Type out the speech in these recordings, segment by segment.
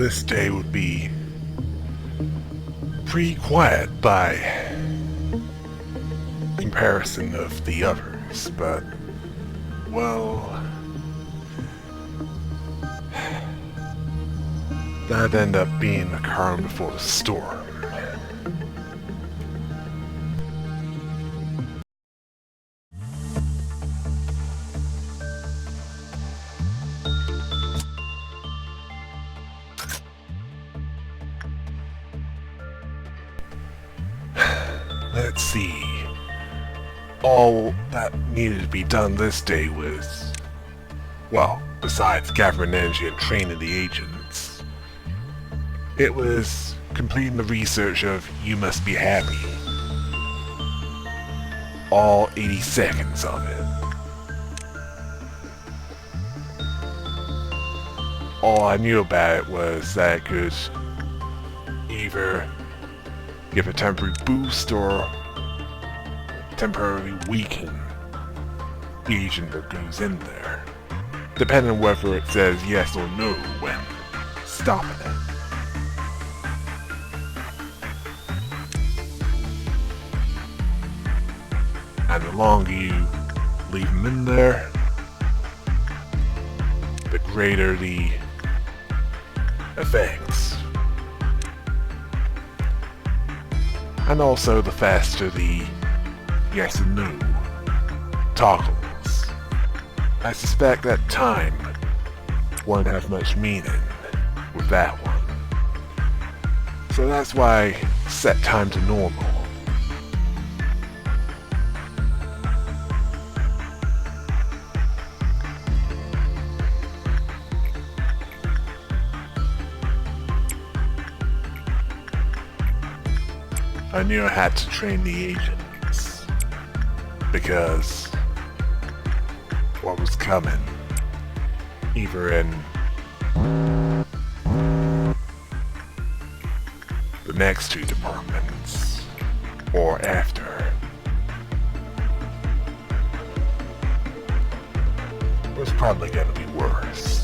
this day would be pretty quiet by comparison of the others, but, well, that'd end up being the calm before the storm. Let's see. All that needed to be done this day was, well, besides gathering energy and training the agents, it was completing the research of You Must Be Happy. All 80 seconds of it. All I knew about it was that it could either give a temporary boost or temporarily weaken the agent that goes in there, depending on whether it says yes or no when stopping it. And the longer you leave them in there, the greater the effects. And also the faster the yes and no toggles. I suspect that time won't have much meaning with that one. So that's why I set time to normal. I knew I had to train the agents, because what was coming, either in the next two departments, or after, was probably gonna be worse.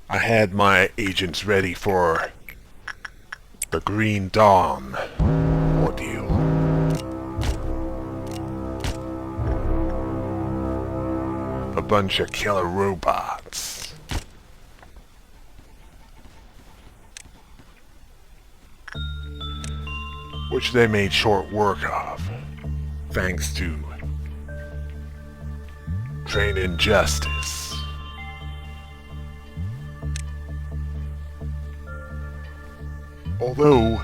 I had my agents ready for the Green Dawn ordeal. A bunch of killer robots. Which they made short work of, thanks to training justice. Although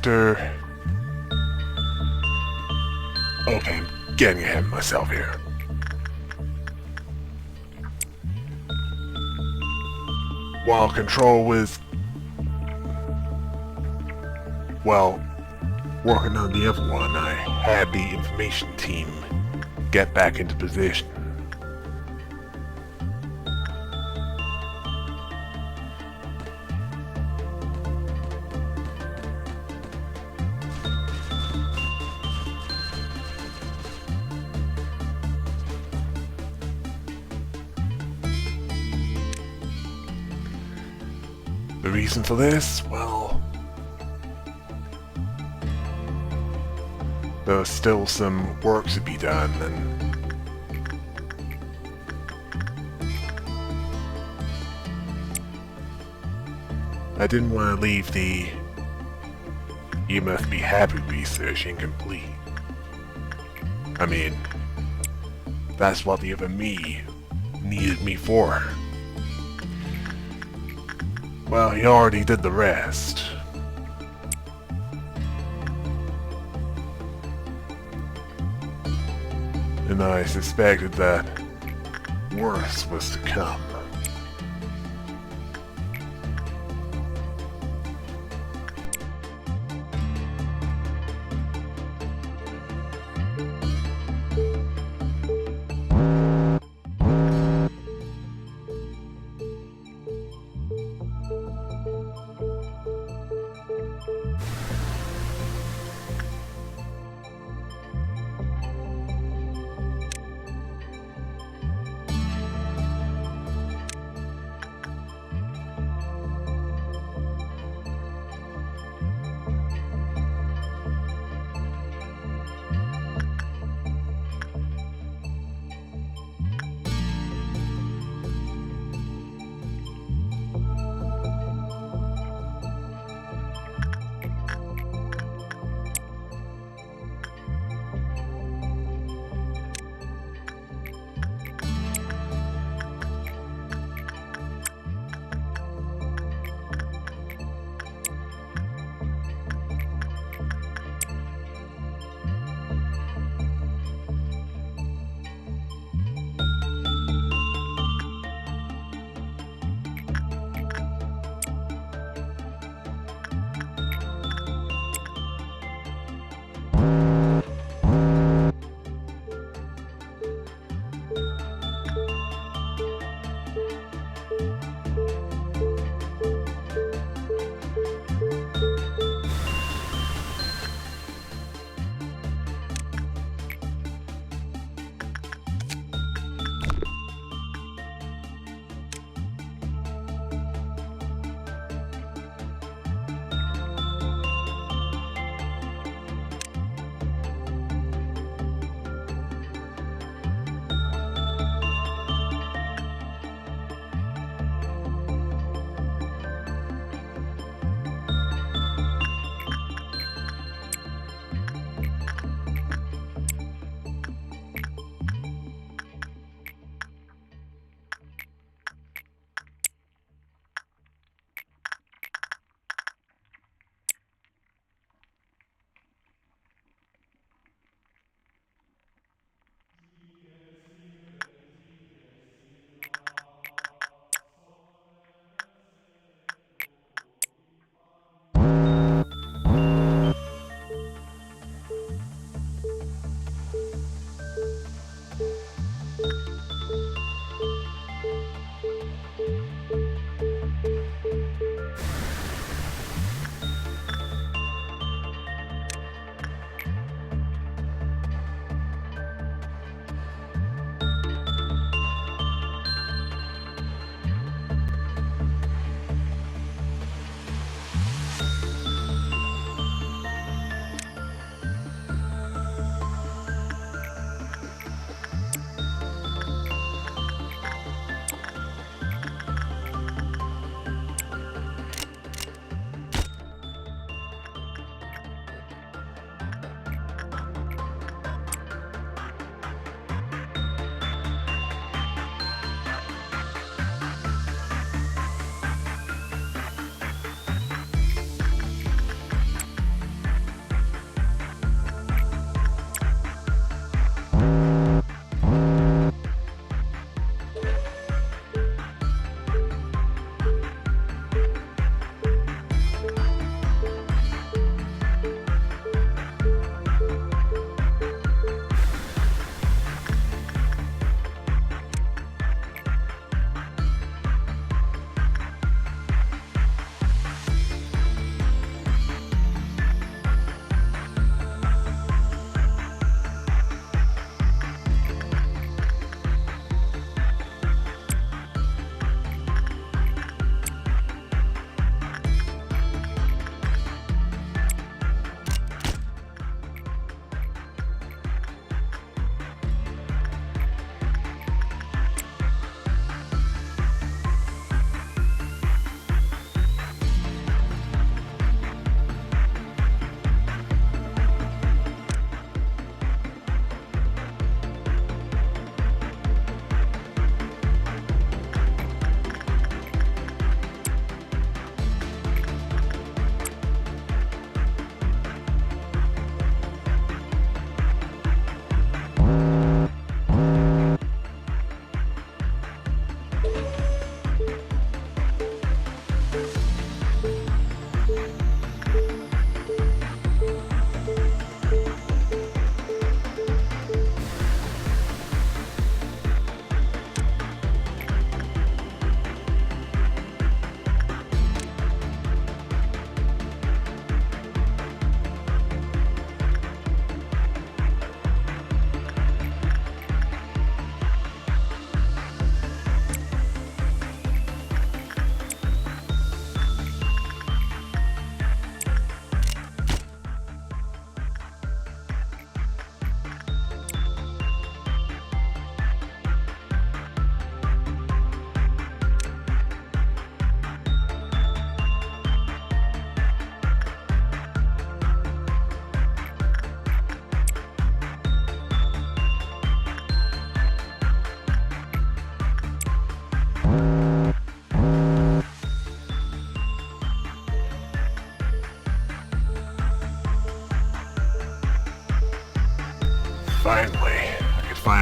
after... Okay, I'm getting ahead of myself here. While Control was... well, working on the other one, I had the information team get back into position. The reason for this? Well, there's still some work to be done, and I didn't want to leave the "you must be happy" research incomplete. I mean, that's what the other me needed me for. Well, he already did the rest. And I suspected that worse was to come.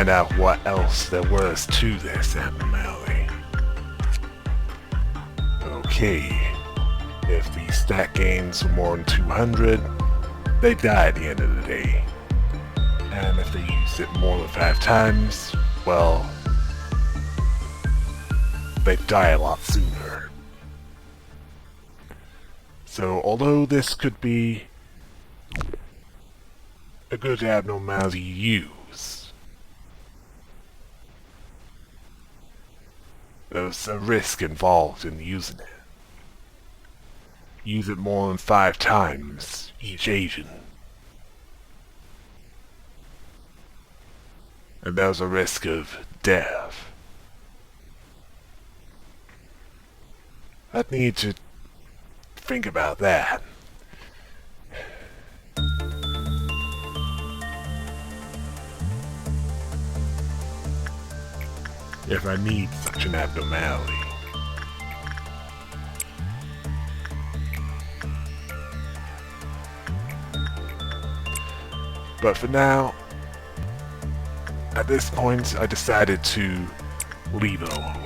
find out what else there was to this abnormality. Okay, if the stat gains were more than 200, they die at the end of the day. And if they use it more than 5 times, well, they die a lot sooner. So although this could be a good abnormality to use, there's a risk involved in using it. Use it more than 5 times each agent, and there's a risk of death. I'd need to think about that. If I need such an abnormality. But for now, at this point, I decided to leave it alone.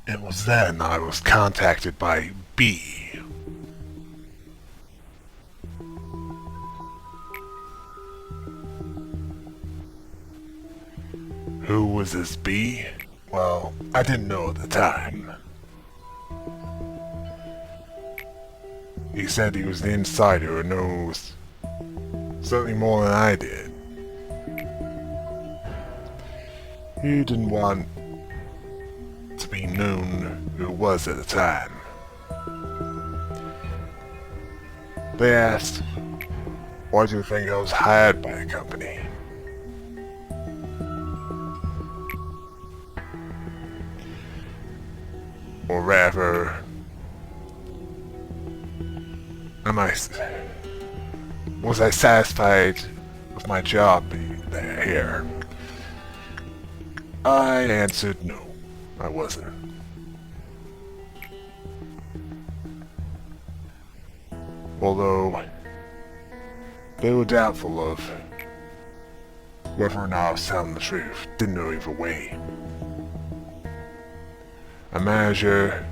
It was then I was contacted by B. Who was this B? Well, I didn't know at the time. He said he was the insider who knows certainly more than I did. He didn't want to be known who it was at the time. They asked, why do you think I was hired by the company? Or rather, was I satisfied with my job there here? I answered no, I wasn't. Although, They were doubtful of whether or not I was telling the truth. Didn't know either way. A manager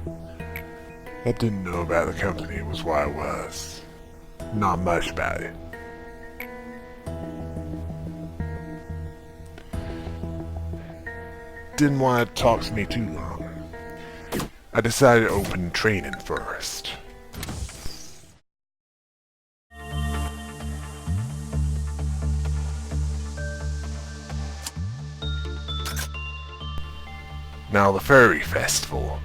that didn't know about the company was where I was. Not much about it. Didn't want to talk to me too long. I decided to open training first. Now the furry festival.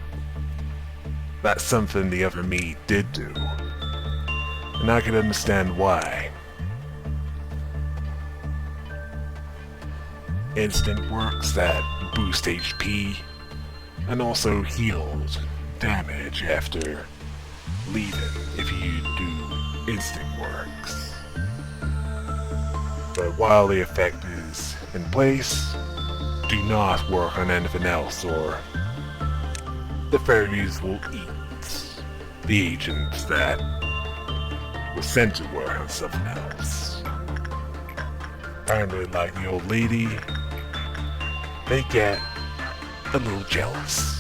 That's something the other me did do. And I could understand why. Instant works that boost HP, and also heals damage after leaving if you do instant works. But while the effect is in place, do not work on anything else or the fairies will eat the agents that were sent to work on something else. Apparently, like the old lady, they get a little jealous.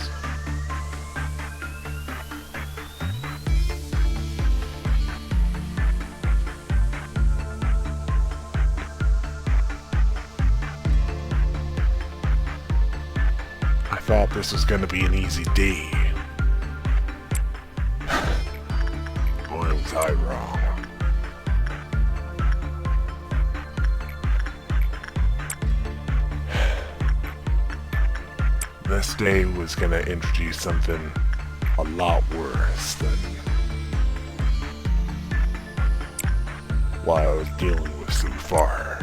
I thought this was gonna be an easy day. Boy, was I wrong. This day was gonna introduce something a lot worse than what I was dealing with so far.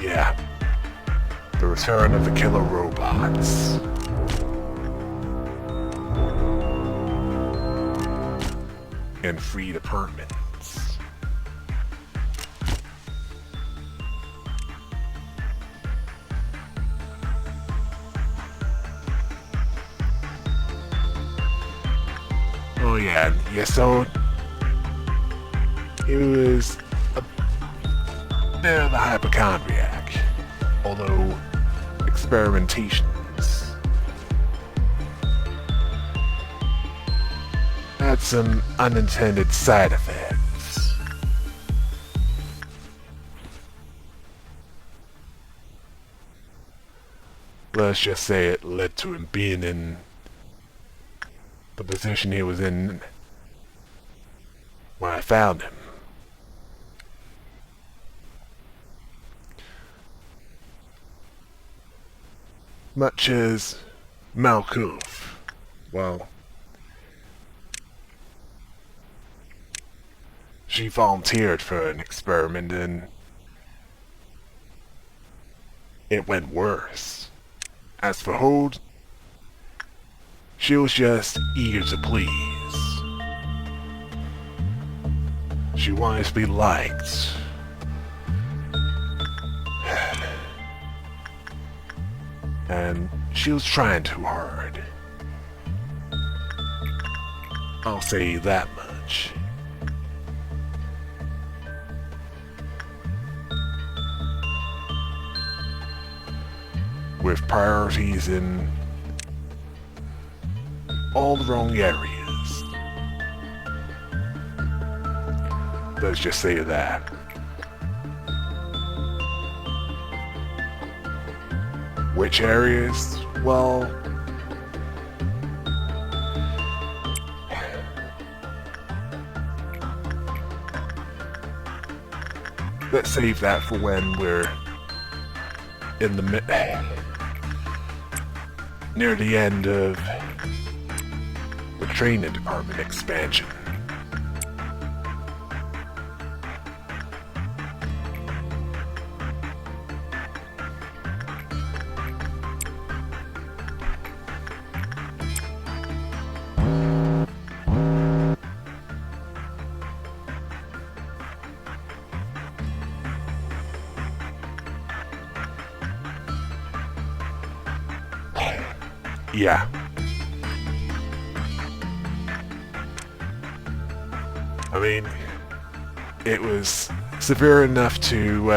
Yeah. The return of the killer robots. And freed apartments. Oh yeah, so it was a bit of the hypochondriac, although experimentations had some unintended side effects. Let's just say it led to him being in the position he was in when I found him. Much as Malkuf, well, she volunteered for an experiment and it went worse. As for Hold, She was just eager to please. She wanted to be liked. And she was trying too hard. I'll say that much. With priorities in all the wrong areas. Let's just say that. Which areas? Well, let's save that for when we're in the near the end of the training department expansion. Yeah. I mean, it was severe enough to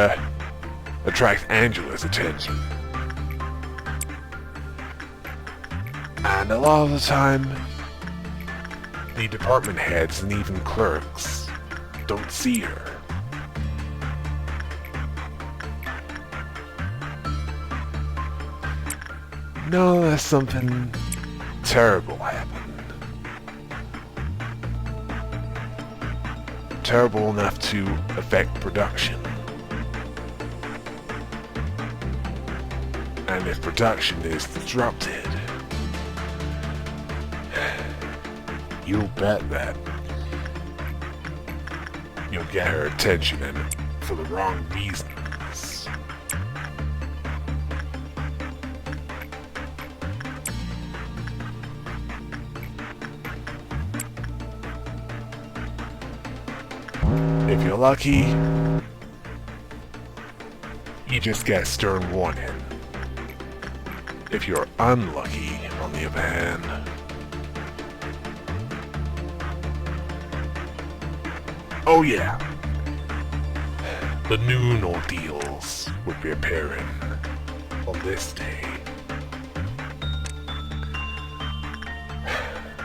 attract Angela's attention. And a lot of the time, the department heads and even clerks don't see her. No, unless something terrible happened. Terrible enough to affect production. And if production is disrupted, you'll bet that you'll get her attention, and for the wrong reasons. If you're lucky, you just get stern warning. If you're unlucky, on the other hand, oh yeah, the noon ordeals would be appearing on this day.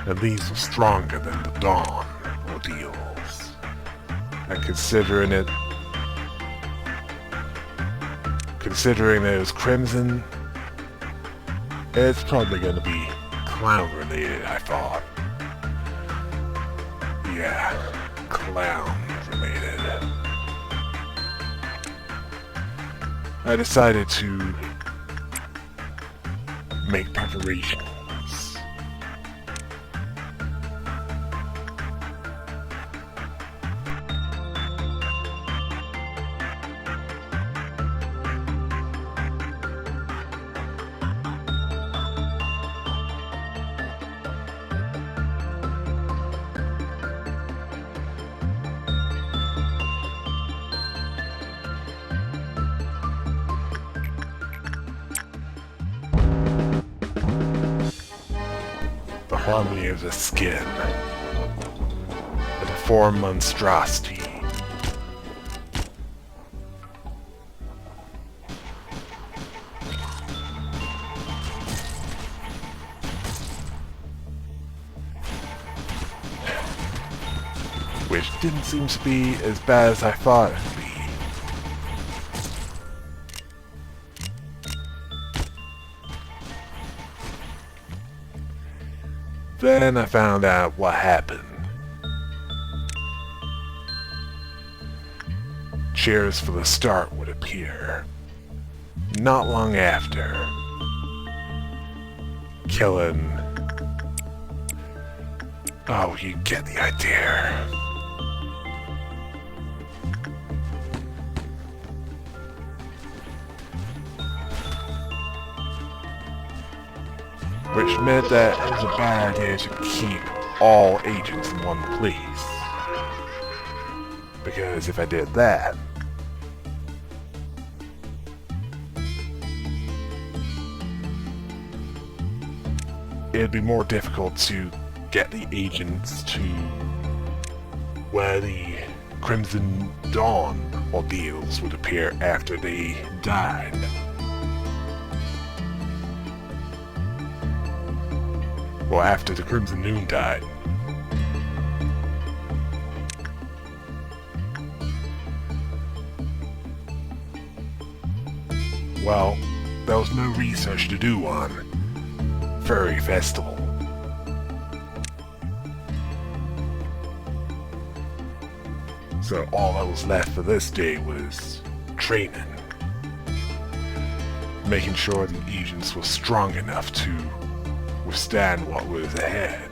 And these were stronger than the dawn ordeals. And considering it was Crimson, it's probably gonna be clown related, I thought. Yeah, clown related. I decided to make preparations. The harmony of the skin, the deformed monstrosity. Which didn't seem to be as bad as I thought it would be. Then I found out what happened. Cheers for the Start would appear. Not long after. Killing... Oh, you get the idea. which meant that it was a bad idea to keep all agents in one place. Because if I did that, it'd be more difficult to get the agents to where the Crimson Dawn Ordeals would appear after they died. Well, after the Crimson Noon died. Well, there was no research to do on Furry Festival. So all that was left for this day was training. Making sure the agents were strong enough to withstand what was ahead.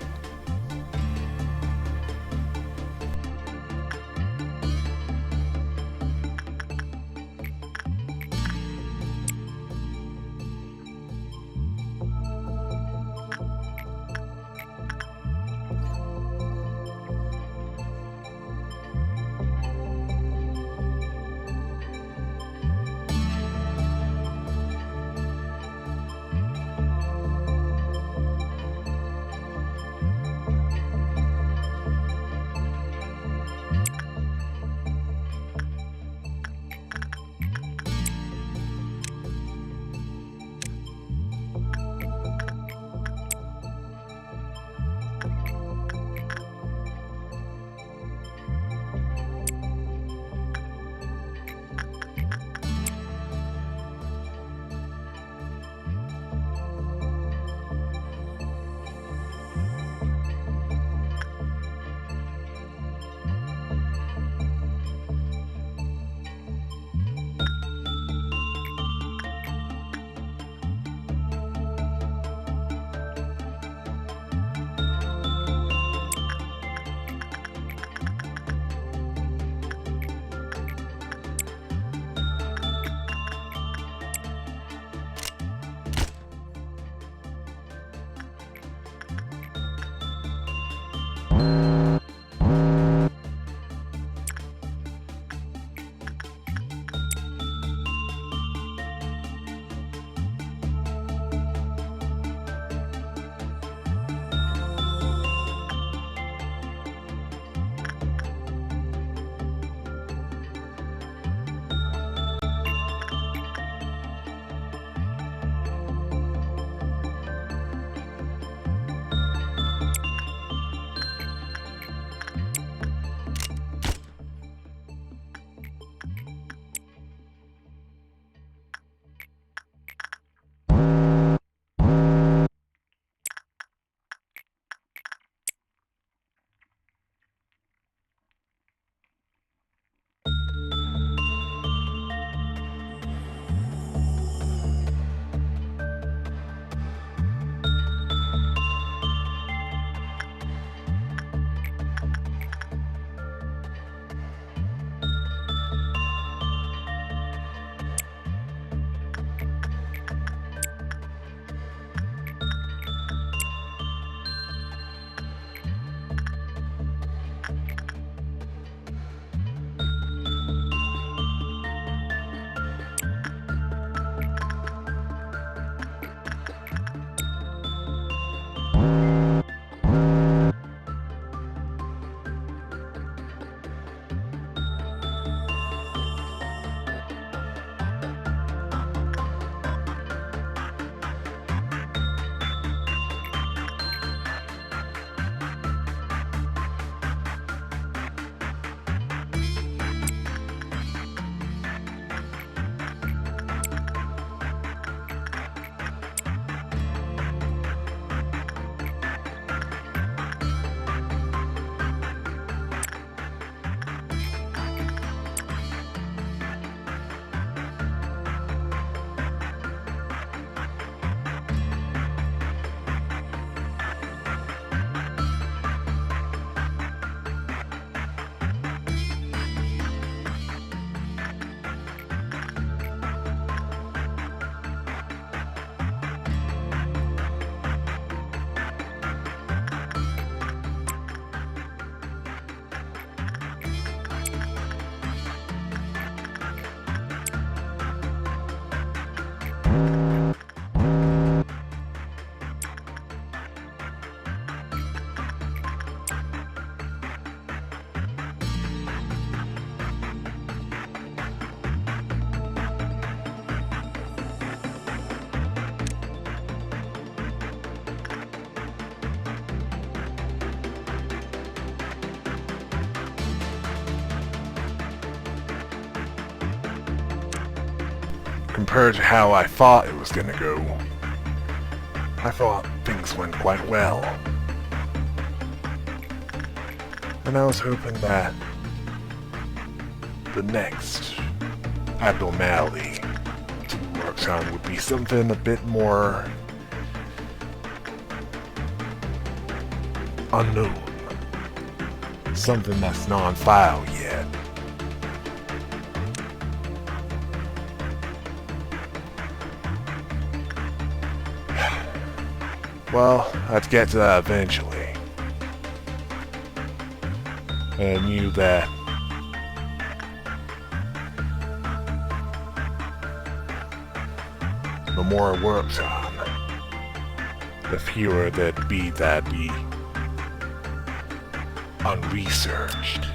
compared to how I thought it was gonna go, I thought things went quite well. And I was hoping that the next abnormality to work on would be something a bit more unknown. Something that's not on file yet. Well, I'd get to that eventually. And I knew that the more I worked on, the fewer there'd be unresearched.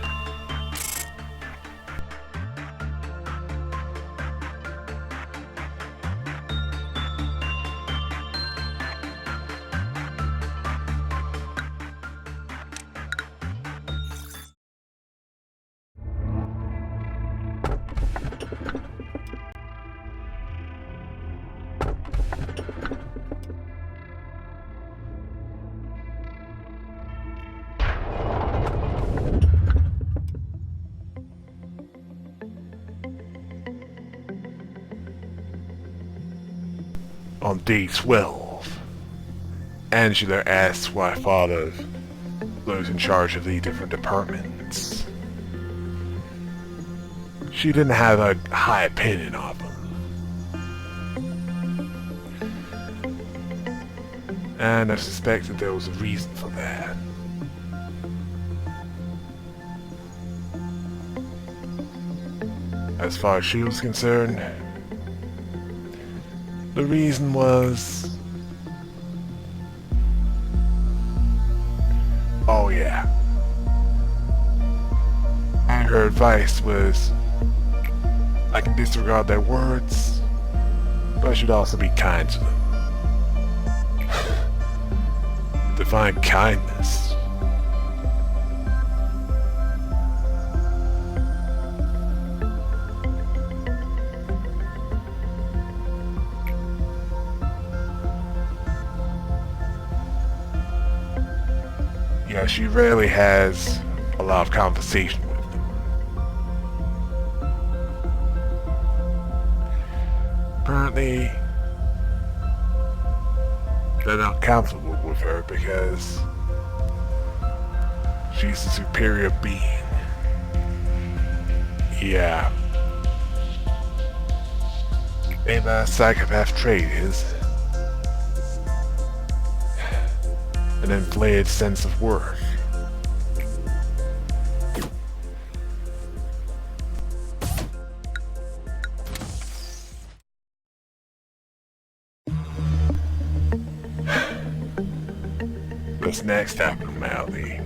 On day 12, Angela asked why I thought of those in charge of the different departments. She didn't have a high opinion of them. And I suspected there was a reason for that. As far as she was concerned, the reason was... oh yeah. And her advice was, I can disregard their words, but I should also be kind to them. Define kindness. Yeah, she rarely has a lot of conversation with them. Apparently, they're not comfortable with her because she's a superior being. Yeah. Ain't that a psychopath trait is? An inflated sense of worth. This next abnormality.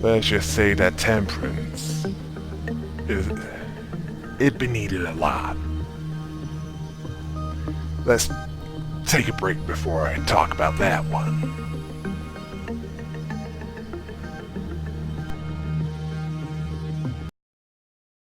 Let's just say that temperance it'd be needed a lot. Let's take a break before I talk about that one.